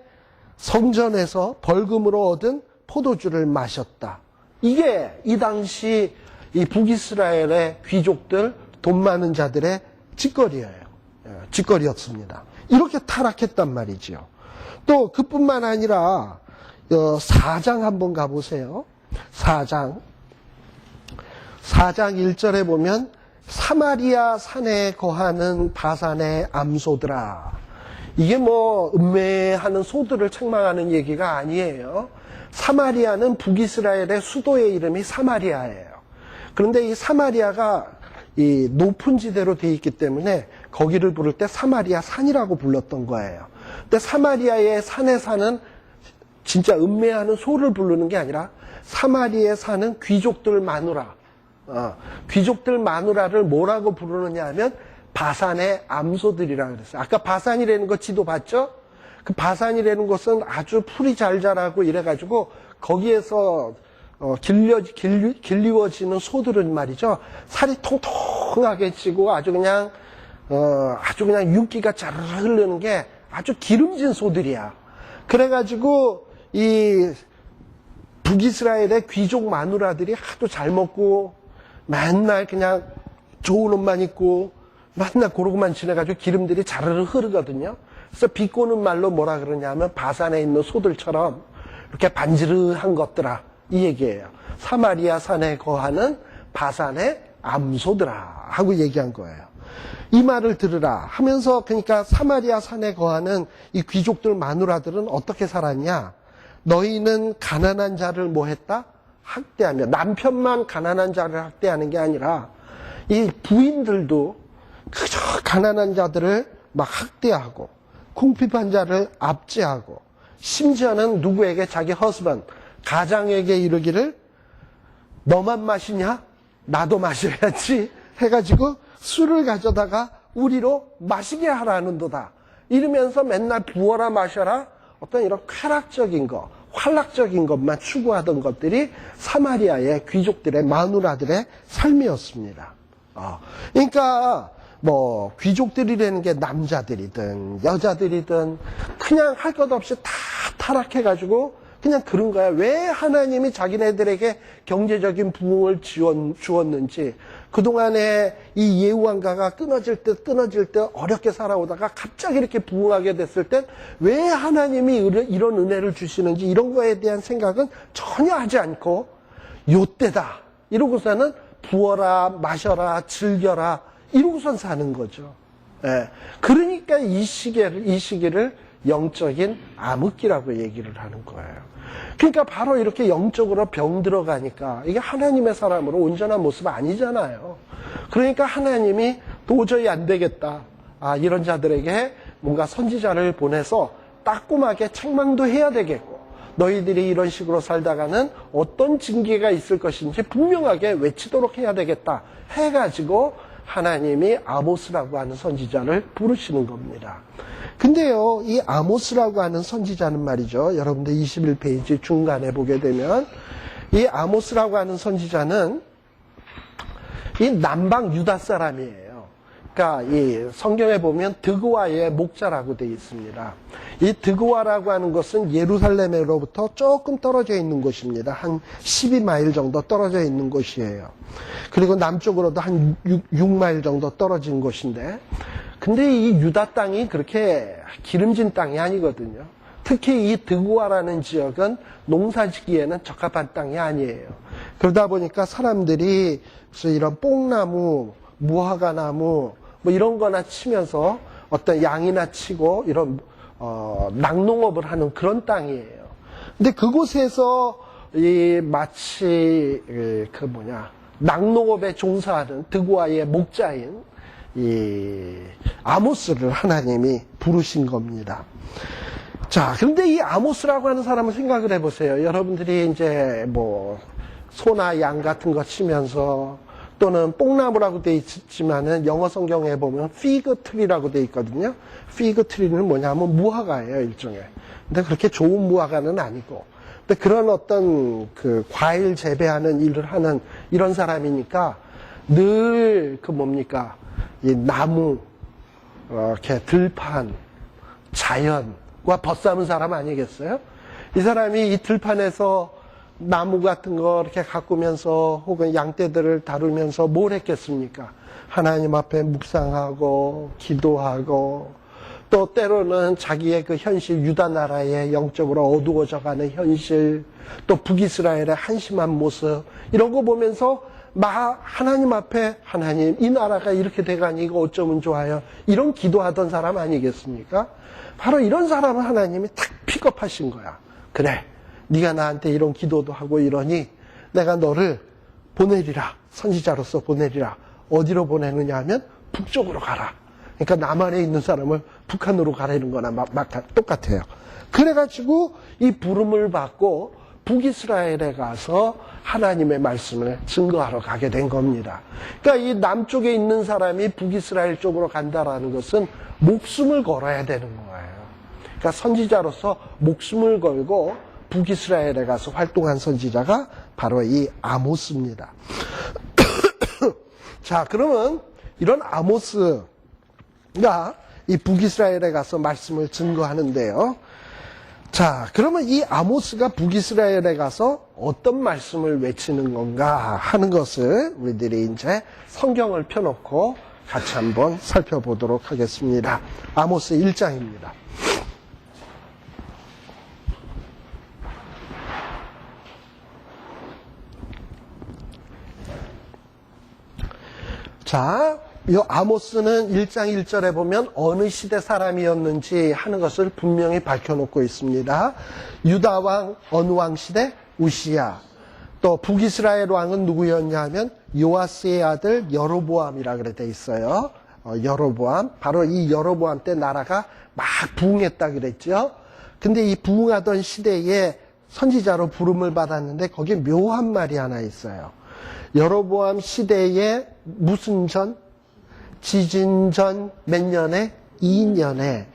A: 성전에서 벌금으로 얻은 포도주를 마셨다. 이게 이 당시 이 북이스라엘의 귀족들, 돈 많은 자들의 짓거리예요. 짓거리였습니다. 이렇게 타락했단 말이죠. 또 그뿐만 아니라 4장 한번 가보세요. 4장 1절에 보면 사마리아 산에 거하는 바산의 암소들아. 이게 뭐 음매하는 소들을 책망하는 얘기가 아니에요. 사마리아는 북이스라엘의 수도의 이름이 사마리아예요. 그런데 이 사마리아가 이 높은 지대로 돼 있기 때문에 거기를 부를 때 사마리아 산이라고 불렀던 거예요. 근데 사마리아의 산에 사는 진짜 음매하는 소를 부르는 게 아니라 사마리아에 사는 귀족들 마누라. 귀족들 마누라를 뭐라고 부르느냐 하면 바산의 암소들이라고 그랬어요. 아까 바산이라는 거 지도 봤죠? 그 바산이라는 것은 아주 풀이 잘 자라고 이래가지고 거기에서 길리워지는 소들은 말이죠. 살이 통통하게 찌고 아주 그냥 윤기가 자르르 흐르는 게 아주 기름진 소들이야. 그래가지고 이 북이스라엘의 귀족 마누라들이 하도 잘 먹고 맨날 그냥 좋은 옷만 입고 맨날 고르고만 지내가지고 기름들이 자르르 흐르거든요. 그래서 비꼬는 말로 뭐라 그러냐면 바산에 있는 소들처럼 이렇게 반지르한 것들아, 이 얘기예요. 사마리아 산에 거하는 바산의 암소들아 하고 얘기한 거예요. 이 말을 들으라 하면서, 그러니까 사마리아 산에 거하는 이 귀족들 마누라들은 어떻게 살았냐? 너희는 가난한 자를 뭐 했다? 학대하며. 남편만 가난한 자를 학대하는 게 아니라 이 부인들도 그저 가난한 자들을 막 학대하고 궁핍한 자를 압제하고, 심지어는 누구에게? 자기 허스번, 가장에게 이르기를 너만 마시냐? 나도 마셔야지 해가지고 술을 가져다가 우리로 마시게 하라는도다. 이러면서 맨날 부어라 마셔라, 어떤 이런 쾌락적인 것, 활락적인 것만 추구하던 것들이 사마리아의 귀족들의 마누라들의 삶이었습니다. 그러니까 뭐 귀족들이라는 게 남자들이든 여자들이든 그냥 할 것 없이 다 타락해가지고 그냥 그런 거야. 왜 하나님이 자기네들에게 경제적인 부흥을 주었는지, 그동안에 이 예후왕가가 끊어질 때 어렵게 살아오다가 갑자기 이렇게 부흥하게 됐을 때 왜 하나님이 이런 은혜를 주시는지, 이런 거에 대한 생각은 전혀 하지 않고 요때다 이러고서는 부어라 마셔라 즐겨라 이러고선 사는 거죠. 예. 그러니까 이 시기를 영적인 암흑기라고 얘기를 하는 거예요. 그러니까 바로 이렇게 영적으로 병 들어가니까 이게 하나님의 사람으로 온전한 모습 아니잖아요. 그러니까 하나님이 도저히 안 되겠다. 이런 자들에게 뭔가 선지자를 보내서 따끔하게 책망도 해야 되겠고, 너희들이 이런 식으로 살다가는 어떤 징계가 있을 것인지 분명하게 외치도록 해야 되겠다 해가지고 하나님이 아모스라고 하는 선지자를 부르시는 겁니다. 근데요, 이 아모스라고 하는 선지자는 말이죠, 여러분들 21페이지 중간에 보게 되면 이 아모스라고 하는 선지자는 이 남방 유다 사람이에요. 그러니까 이 성경에 보면 드그와의 목자라고 되어 있습니다. 이 드그와라고 하는 것은 예루살렘으로부터 조금 떨어져 있는 곳입니다. 한 12마일 정도 떨어져 있는 곳이에요. 그리고 남쪽으로도 한 6마일 정도 떨어진 곳인데, 근데 이 유다 땅이 그렇게 기름진 땅이 아니거든요. 특히 이 드그와라는 지역은 농사짓기에는 적합한 땅이 아니에요. 그러다 보니까 사람들이 이런 뽕나무, 무화과나무 뭐 이런 거나 치면서 어떤 양이나 치고 이런 낙농업을 하는 그런 땅이에요. 근데 그곳에서 마치 낙농업에 종사하는 드그와의 목자인 이 아모스를 하나님이 부르신 겁니다. 자, 그런데 이 아모스라고 하는 사람을 생각을 해보세요. 여러분들이 이제 뭐 소나 양 같은 거 치면서 또는 뽕나무라고 돼 있지만은 영어 성경에 보면 피그 트리라고 돼 있거든요. 피그 트리는 뭐냐면 무화과예요, 일종의. 근데 그렇게 좋은 무화과는 아니고. 근데 그런 어떤 그 과일 재배하는 일을 하는 이런 사람이니까 늘 그 뭡니까? 이 나무, 이렇게 들판, 자연과 벗삼은 사람 아니겠어요? 이 사람이 이 들판에서 나무 같은 거 이렇게 가꾸면서 혹은 양떼들을 다루면서 뭘 했겠습니까? 하나님 앞에 묵상하고 기도하고 또 때로는 자기의 그 현실, 유다 나라의 영적으로 어두워져가는 현실, 또 북이스라엘의 한심한 모습 이런 거 보면서 하나님 앞에 하나님 이 나라가 이렇게 돼가니 이거 어쩌면 좋아요, 이런 기도하던 사람 아니겠습니까? 바로 이런 사람을 하나님이 탁 픽업하신 거야. 그래, 네가 나한테 이런 기도도 하고 이러니 내가 너를 보내리라, 선지자로서 보내리라. 어디로 보내느냐 하면 북쪽으로 가라. 그러니까 남한에 있는 사람을 북한으로 가라는 거나 똑같아요. 그래가지고 이 부름을 받고 북이스라엘에 가서 하나님의 말씀을 증거하러 가게 된 겁니다. 그러니까 이 남쪽에 있는 사람이 북이스라엘 쪽으로 간다라는 것은 목숨을 걸어야 되는 거예요. 그러니까 선지자로서 목숨을 걸고 북이스라엘에 가서 활동한 선지자가 바로 이 아모스입니다. 자, 그러면 이런 아모스가 이 북이스라엘에 가서 말씀을 증거하는데요. 자, 그러면 이 아모스가 북이스라엘에 가서 어떤 말씀을 외치는 건가 하는 것을 우리들이 이제 성경을 펴놓고 같이 한번 살펴보도록 하겠습니다. 아모스 1장입니다. 자, 이 아모스는 1장 1절에 보면 어느 시대 사람이었는지 하는 것을 분명히 밝혀놓고 있습니다. 유다 왕 어느 왕 시대? 우시야. 또 북이스라엘 왕은 누구였냐 하면 요아스의 아들 여로보암이라 그래 돼 있어요. 여로보암. 바로 이 여로보암 때 나라가 막 부흥했다 그랬죠. 근데 이 부흥하던 시대에 선지자로 부름을 받았는데 거기에 묘한 말이 하나 있어요. 여로보암 시대에 무슨 전? 지진 전 몇 년에? 2년에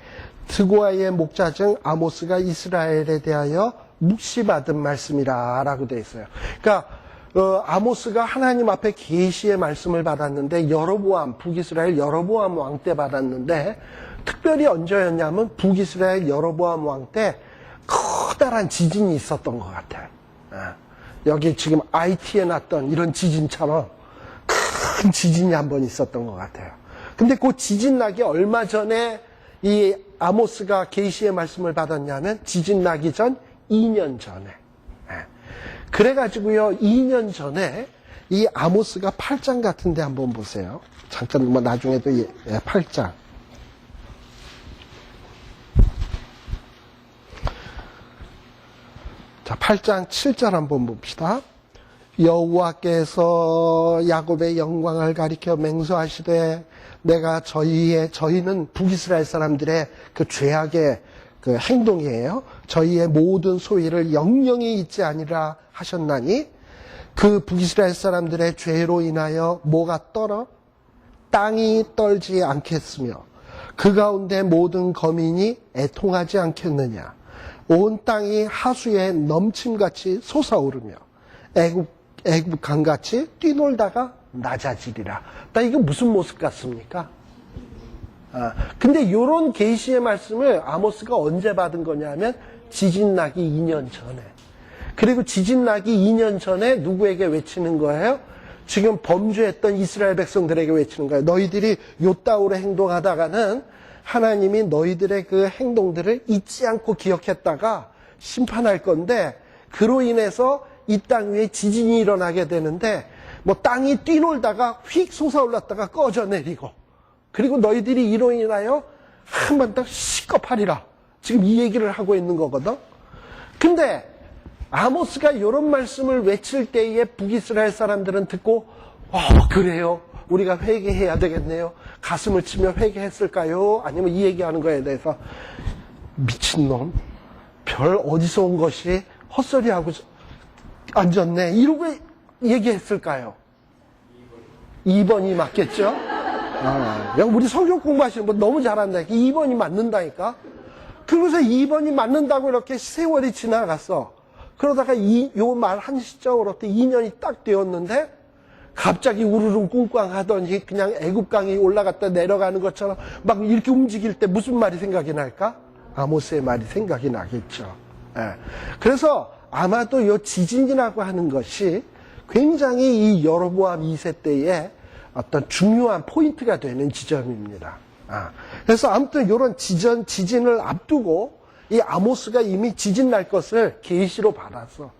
A: 드고아의 목자 중 아모스가 이스라엘에 대하여 묵시받은 말씀이라 라고 되어 있어요. 그러니까 아모스가 하나님 앞에 계시의 말씀을 받았는데 여로보암, 북이스라엘 여로보암 왕 때 받았는데 특별히 언제였냐면 북이스라엘 여로보암 왕 때 커다란 지진이 있었던 것 같아요. 여기 지금 IT에 났던 이런 지진처럼 큰 지진이 한 번 있었던 것 같아요. 근데 그 지진 나기 얼마 전에 이 아모스가 계시의 말씀을 받았냐면 지진 나기 전 2년 전에. 그래가지고요, 2년 전에 이 아모스가 8장 같은데 한번 보세요. 잠깐 뭐 나중에도 8장. 자, 8장 7절 한번 봅시다. 여호와께서 야곱의 영광을 가리켜 맹세하시되 내가 저희는 북이스라엘 사람들의 그 죄악의 그 행동이에요. 저희의 모든 소위를 영영히 잊지 아니라 하셨나니 그 북이스라엘 사람들의 죄로 인하여 뭐가 떨어? 땅이 떨지 않겠으며 그 가운데 모든 거민이 애통하지 않겠느냐. 온 땅이 하수에 넘침같이 솟아오르며 애굽 강같이 뛰놀다가 낮아지리라. 나 이거 무슨 모습 같습니까? 근데 이런 계시의 말씀을 아모스가 언제 받은 거냐면 지진 나기 2년 전에. 그리고 지진 나기 2년 전에 누구에게 외치는 거예요? 지금 범죄했던 이스라엘 백성들에게 외치는 거예요. 너희들이 요따우로 행동하다가는 하나님이 너희들의 그 행동들을 잊지 않고 기억했다가 심판할 건데 그로 인해서 이 땅 위에 지진이 일어나게 되는데 뭐 땅이 뛰놀다가 휙 솟아올랐다가 꺼져 내리고 그리고 너희들이 이로 인하여 한 번 더 시겁하리라. 지금 이 얘기를 하고 있는 거거든. 근데 아모스가 이런 말씀을 외칠 때에 북이스라엘 사람들은 듣고 그래요? 우리가 회개해야 되겠네요. 가슴을 치며 회개했을까요? 아니면 이 얘기하는 거에 대해서 미친놈, 별 어디서 온 것이 헛소리하고 앉았네, 이러고 얘기했을까요? 2번이 맞겠죠? 우리 성경 공부하시는 분 너무 잘한다니까. 2번이 맞는다니까. 그러면서 2번이 맞는다고 이렇게 세월이 지나갔어. 그러다가 요 말 한 시점으로 2년이 딱 되었는데 갑자기 우르릉 꿍꽝 하더니 그냥 애굽강이 올라갔다 내려가는 것처럼 막 이렇게 움직일 때 무슨 말이 생각이 날까? 아모스의 말이 생각이 나겠죠. 예. 그래서 아마도 요 지진이라고 하는 것이 굉장히 이 여로보암 2세 때의 어떤 중요한 포인트가 되는 지점입니다. 그래서 아무튼 이런 지진을 앞두고 이 아모스가 이미 지진 날 것을 계시로 받았어.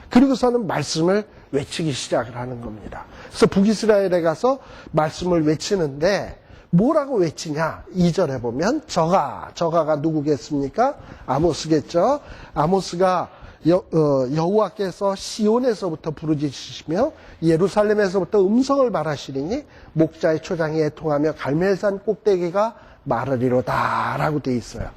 A: 그리고서는 말씀을 외치기 시작을 하는 겁니다. 그래서 북이스라엘에 가서 말씀을 외치는데 뭐라고 외치냐? 2절에 보면 저가가 누구겠습니까? 아모스겠죠. 아모스가 여호와께서 시온에서부터 부르짖으시며 예루살렘에서부터 음성을 발하시리니 목자의 초장이 애통하며 갈멜산 꼭대기가 마르리로다 라고 되어 있어요.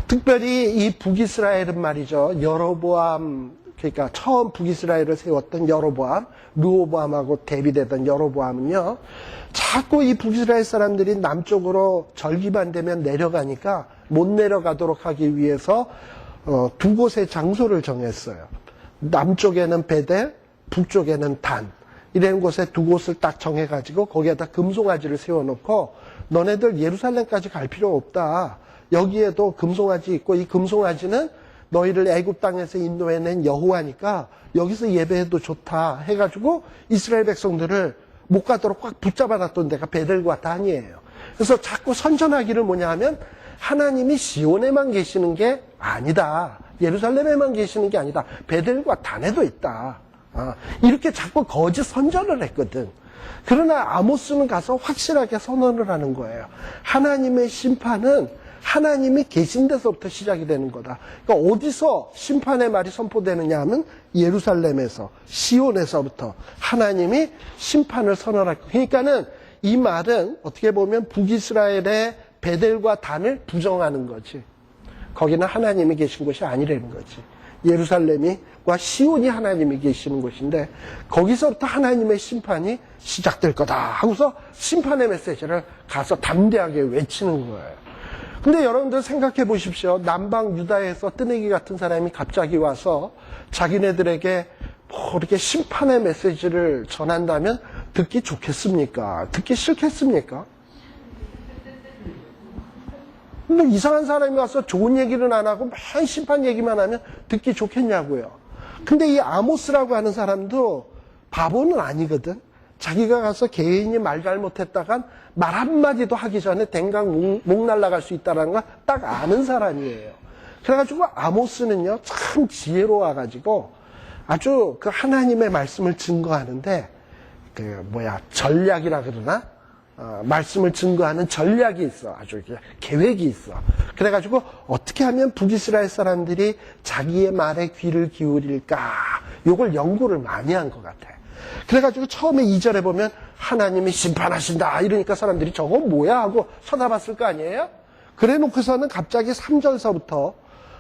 A: 특별히 이 북이스라엘은 말이죠. 여로보암, 그러니까 처음 북이스라엘을 세웠던 여로보암, 르호보암하고 대비되던 여로보암은요, 자꾸 이 북이스라엘 사람들이 남쪽으로 절기만 되면 내려가니까 못 내려가도록 하기 위해서 두 곳의 장소를 정했어요. 남쪽에는 베델, 북쪽에는 단. 이런 곳에 두 곳을 딱 정해가지고 거기에다 금송아지를 세워놓고 너네들 예루살렘까지 갈 필요 없다. 여기에도 금송아지 있고 이 금송아지는 너희를 애굽 땅에서 인도해낸 여호와니까 여기서 예배해도 좋다 해가지고 이스라엘 백성들을 못 가도록 꽉 붙잡아놨던 데가 베델과 단이에요. 그래서 자꾸 선전하기를 뭐냐 하면 하나님이 시온에만 계시는 게 아니다. 예루살렘에만 계시는 게 아니다. 베델과 단에도 있다. 이렇게 자꾸 거짓 선전을 했거든. 그러나 아모스는 가서 확실하게 선언을 하는 거예요. 하나님의 심판은 하나님이 계신 데서부터 시작이 되는 거다. 그러니까 어디서 심판의 말이 선포되느냐 하면 예루살렘에서, 시온에서부터 하나님이 심판을 선언할 거예요. 그러니까는 이 말은 어떻게 보면 북이스라엘의 베델과 단을 부정하는 거지. 거기는 하나님이 계신 곳이 아니라는 거지. 예루살렘과 시온이 하나님이 계시는 곳인데 거기서부터 하나님의 심판이 시작될 거다 하고서 심판의 메시지를 가서 담대하게 외치는 거예요. 근데 여러분들 생각해 보십시오. 남방 유다에서 뜨내기 같은 사람이 갑자기 와서 자기네들에게 뭐 이렇게 심판의 메시지를 전한다면 듣기 좋겠습니까? 듣기 싫겠습니까? 근데 이상한 사람이 와서 좋은 얘기는 안 하고 맨 심판 얘기만 하면 듣기 좋겠냐고요. 근데 이 아모스라고 하는 사람도 바보는 아니거든. 자기가 가서 개인이 말 잘못했다간 말 한마디도 하기 전에 댕강 목 날라갈 수 있다는 걸 딱 아는 사람이에요. 그래가지고 아모스는요, 참 지혜로워가지고 아주 그 하나님의 말씀을 증거하는데, 전략이라 그러나? 말씀을 증거하는 전략이 있어. 아주 계획이 있어. 그래가지고 어떻게 하면 북이스라엘 사람들이 자기의 말에 귀를 기울일까? 요걸 연구를 많이 한 것 같아. 그래가지고 처음에 2절에 보면 하나님이 심판하신다 이러니까 사람들이 저거 뭐야 하고 쳐다봤을 거 아니에요? 그래 놓고서는 갑자기 3절서부터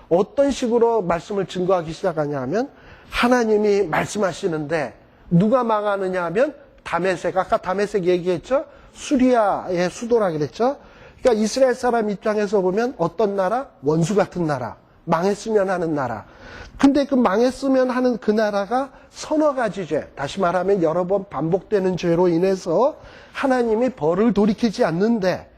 A: 어떤 식으로 말씀을 증거하기 시작하냐 하면 하나님이 말씀하시는데 누가 망하느냐 하면 다메섹, 아까 다메섹 얘기했죠? 수리아의 수도라 그랬죠? 그러니까 이스라엘 사람 입장에서 보면 어떤 나라? 원수 같은 나라. 망했으면 하는 나라. 근데 그 망했으면 하는 그 나라가 서너 가지 죄, 다시 말하면 여러 번 반복되는 죄로 인해서 하나님이 벌을 돌이키지 않는데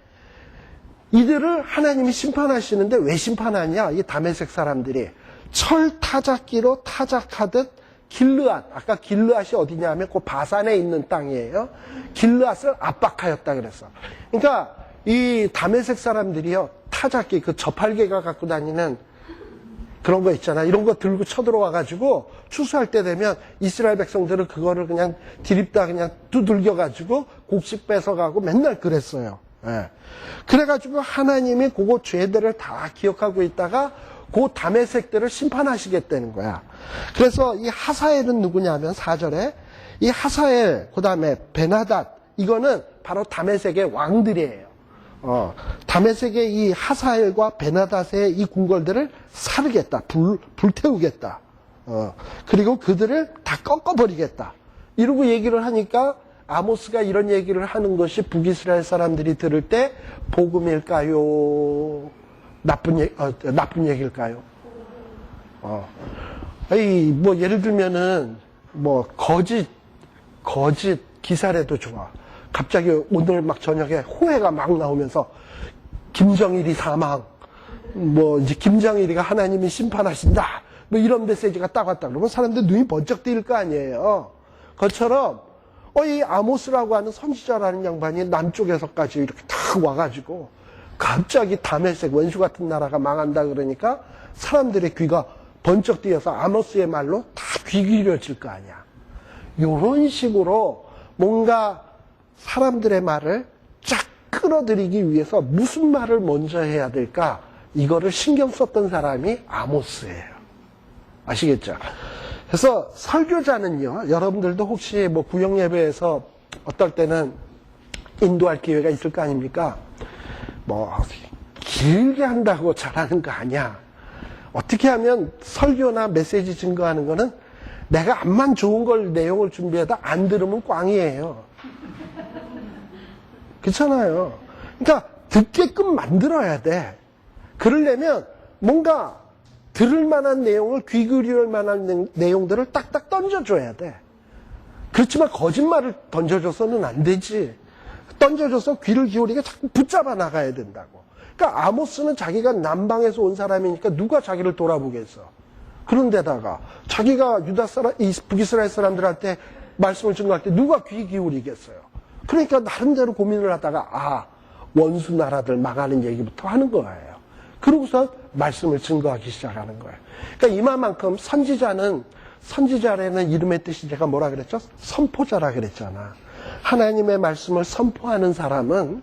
A: 이들을 하나님이 심판하시는데 왜 심판하냐? 이 다메섹 사람들이 철 타작기로 타작하듯 길르앗, 아까 길르앗이 어디냐 하면 그 바산에 있는 땅이에요. 길르앗을 압박하였다 그랬어. 그러니까 이 다메섹 사람들이요, 타작기, 그 저팔계가 갖고 다니는 그런 거 있잖아. 이런 거 들고 쳐들어와가지고 추수할 때 되면 이스라엘 백성들은 그거를 그냥 디립다 그냥 두들겨가지고 곡식 뺏어가고 맨날 그랬어요. 예. 그래가지고 하나님이 그거 죄들을 다 기억하고 있다가 그 다메섹들을 심판하시겠다는 거야. 그래서 이 하사엘은 누구냐면 4절에 이 하사엘, 그 다음에 베나닷, 이거는 바로 다메섹의 왕들이에요. 다메섹의 이 하사엘과 베나닷의 이 궁궐들을 사르겠다. 불태우겠다. 그리고 그들을 다 꺾어버리겠다. 이러고 얘기를 하니까 아모스가 이런 얘기를 하는 것이 북이스라엘 사람들이 들을 때 복음일까요? 나쁜 얘기일까요? 뭐 예를 들면은 뭐 거짓 기사라도 좋아. 갑자기 오늘 막 저녁에 호해가 막 나오면서 김정일이 사망, 뭐 이제 김정일이가 하나님이 심판하신다, 뭐 이런 메시지가 딱 왔다 그러면 사람들 눈이 번쩍 뜨일 거 아니에요. 그것처럼 이 아모스라고 하는 선지자라는 양반이 남쪽에서까지 이렇게 탁 와가지고 갑자기 다메섹 원수 같은 나라가 망한다 그러니까 사람들의 귀가 번쩍 뜨여서 아모스의 말로 다 귀 기울여질 거 아니야. 이런 식으로 뭔가 사람들의 말을 쫙 끌어들이기 위해서 무슨 말을 먼저 해야 될까? 이거를 신경 썼던 사람이 아모스예요. 아시겠죠? 그래서 설교자는요, 여러분들도 혹시 뭐 구역예배에서 어떨 때는 인도할 기회가 있을 거 아닙니까? 뭐 길게 한다고 잘하는 거 아니야. 어떻게 하면 설교나 메시지 증거하는 거는 내가 암만 좋은 걸 내용을 준비하다 안 들으면 꽝이에요. 그렇잖아요. 그러니까 듣게끔 만들어야 돼. 그러려면 뭔가 들을 만한 내용을, 귀 기울일 만한 내용들을 딱딱 던져줘야 돼. 그렇지만 거짓말을 던져줘서는 안 되지. 던져줘서 귀를 기울이게 자꾸 붙잡아 나가야 된다고. 그러니까 아모스는 자기가 남방에서 온 사람이니까 누가 자기를 돌아보겠어. 그런데다가 자기가 북이스라엘 사람들한테 말씀을 증거할 때 누가 귀 기울이겠어요. 그러니까 나름대로 고민을 하다가 원수 나라들 망하는 얘기부터 하는 거예요. 그러고서 말씀을 증거하기 시작하는 거예요. 그러니까 이만큼 선지자라는 이름의 뜻이 제가 뭐라 그랬죠? 선포자라 그랬잖아. 하나님의 말씀을 선포하는 사람은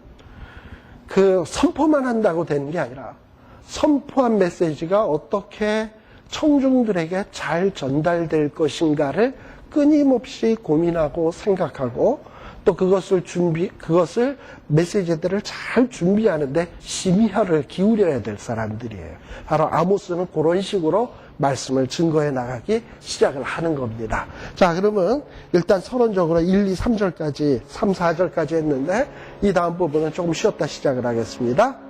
A: 그 선포만 한다고 되는 게 아니라 선포한 메시지가 어떻게 청중들에게 잘 전달될 것인가를 끊임없이 고민하고 생각하고 또 그것을 메시지들을 잘 준비하는데 심혈을 기울여야 될 사람들이에요. 바로 아모스는 그런 식으로 말씀을 증거해 나가기 시작을 하는 겁니다. 자, 그러면 일단 서론적으로 1, 2, 3절까지, 3, 4절까지 했는데 이 다음 부분은 조금 쉬었다 시작을 하겠습니다.